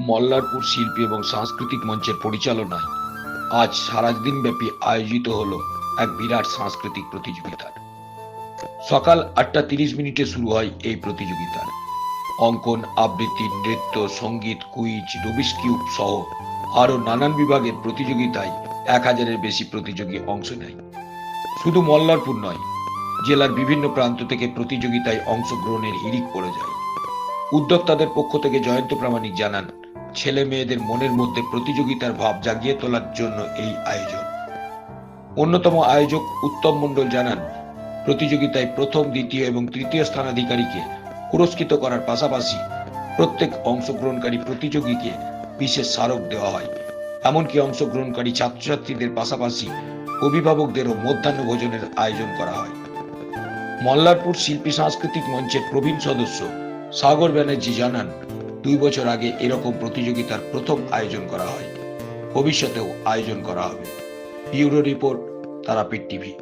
মল্লারপুর শিল্পী এবং সাংস্কৃতিক মঞ্চের পরিচালনায় আজ সারাদিনব্যাপী আয়োজিত হল এক বিরাট সাংস্কৃতিক প্রতিযোগিতা। সকাল 8:30 শুরু হয় এই প্রতিযোগিতা। অঙ্কন, আবৃত্তি, নৃত্য, সঙ্গীত, কুইজ, রুবিক্স কিউব সহ আরো নানান বিভাগের প্রতিযোগিতায় 1000-এর বেশি প্রতিযোগী অংশ নেয়। শুধু মল্লারপুর নয়, জেলার বিভিন্ন প্রান্ত থেকে প্রতিযোগিতায় অংশগ্রহণের হিড়িক পড়ে যায়। উদ্যোক্তাদের পক্ষ থেকে জয়ন্ত প্রামাণিক জানান, ছেলে মেয়েদের মনের মধ্যে প্রতিযোগিতার ভাব জাগিয়ে তোলার জন্য এই আয়োজন। অন্যতম আয়োজক উত্তম মণ্ডল জানান, প্রতিযোগিতায় প্রথম, দ্বিতীয় এবং তৃতীয় স্থানাধিকারীকে পুরস্কৃত করার পাশাপাশি প্রত্যেক অংশগ্রহণকারী প্রতিযোগীকে বিশেষ স্মারক দেওয়া হয়। এমনকি অংশগ্রহণকারী ছাত্রছাত্রীদের পাশাপাশি অভিভাবকদেরও মধ্যাহ্ন ভোজনের আয়োজন করা হয়। মল্লারপুর শিল্পী সাংস্কৃতিক মঞ্চের প্রবীণ সদস্য সাগর ব্যানার্জি জানান, 2 বছর আগে এরকম প্রতিযোগিতার প্রথম আয়োজন করা হয়। ভবিষ্যতেও আয়োজন করা হবে। Bureau report, Tarapith TV.